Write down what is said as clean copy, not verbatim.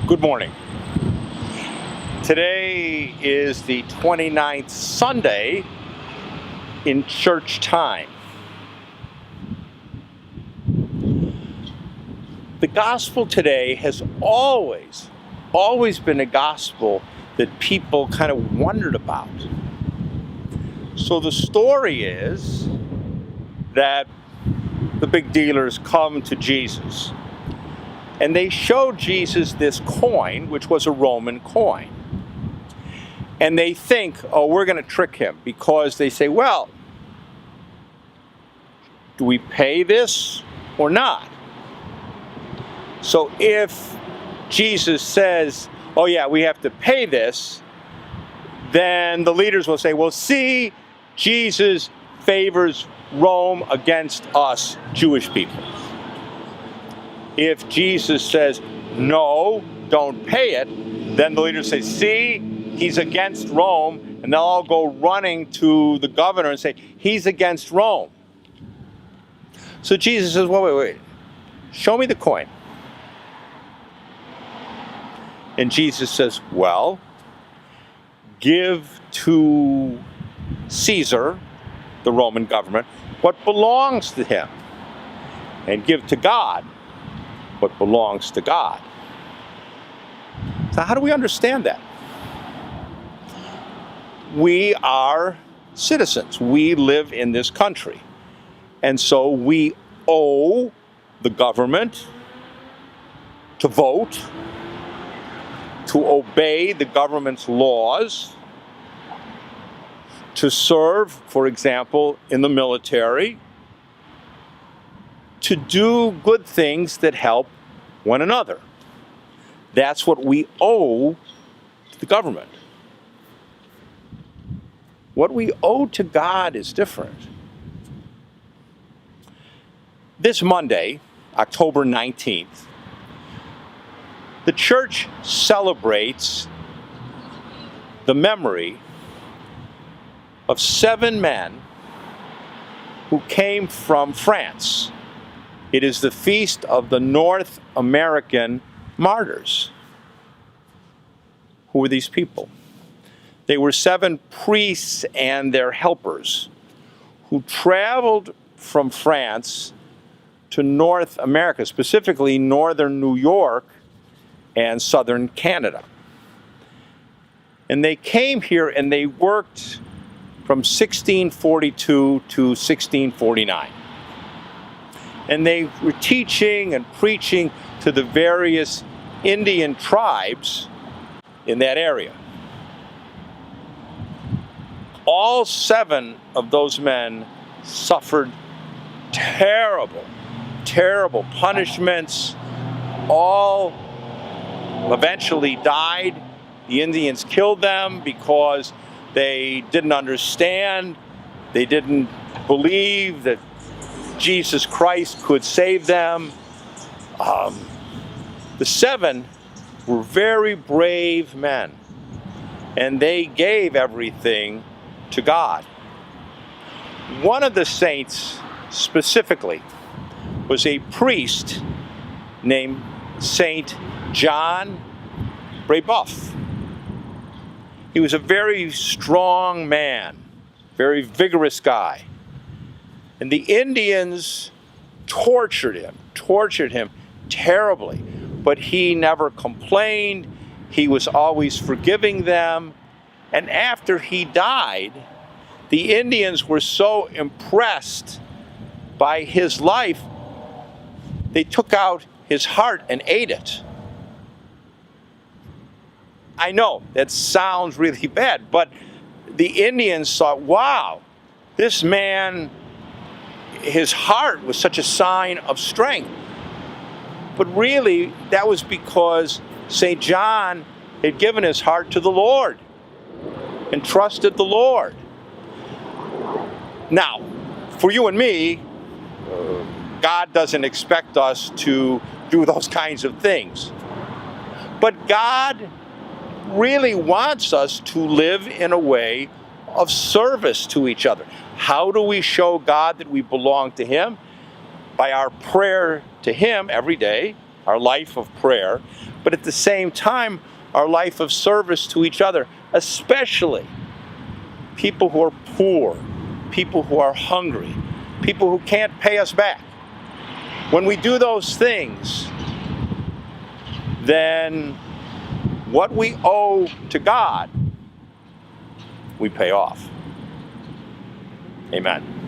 Good morning. Today is the 29th Sunday in church time. The gospel today has always been a gospel that people kind of wondered about. So the story is that the big dealers come to Jesus. And they showed Jesus this coin, which was a Roman coin. And they think, oh, we're going to trick him, because they say, well, do we pay this or not? So if Jesus says, oh yeah, we have to pay this, then the leaders will say, well, see, Jesus favors Rome against us Jewish people. If Jesus says, no, don't pay it, then the leaders say, see, he's against Rome, and they'll all go running to the governor and say, he's against Rome. So Jesus says, wait, show me the coin. And Jesus says, well, give to Caesar, the Roman government, what belongs to him, and give to God what belongs to God. So how do we understand that? We are citizens. We live in this country. And so we owe the government to vote, to obey the government's laws, to serve, for example, in the military, to do good things that help one another. That's what we owe to the government. What we owe to God is different. This Monday, October 19th, the church celebrates the memory of 7 men who came from France. It is the feast of the North American martyrs. Who were these people? They were 7 priests and their helpers who traveled from France to North America, specifically northern New York and southern Canada. And they came here and they worked from 1642 to 1649. And they were teaching and preaching to the various Indian tribes in that area. All 7 of those men suffered terrible punishments. All eventually died. The Indians killed them because they didn't understand. They didn't believe that Jesus Christ could save them. The 7 were very brave men, and they gave everything to God. One of the saints specifically was a priest named Saint John Brebeuf. He was a very strong man, very vigorous guy. And the Indians tortured him terribly. But he never complained. He was always forgiving them. And after he died, the Indians were so impressed by his life, they took out his heart and ate it. I know that sounds really bad, but the Indians thought, wow, this man, his heart was such a sign of strength. But really, that was because St. John had given his heart to the Lord and trusted the Lord. Now, for you and me, God doesn't expect us to do those kinds of things. But God really wants us to live in a way of service to each other. How do we show God that we belong to Him? By our prayer to Him every day, our life of prayer, but at the same time, our life of service to each other, especially people who are poor, people who are hungry, people who can't pay us back. When we do those things, then what we owe to God, we pay off. Amen.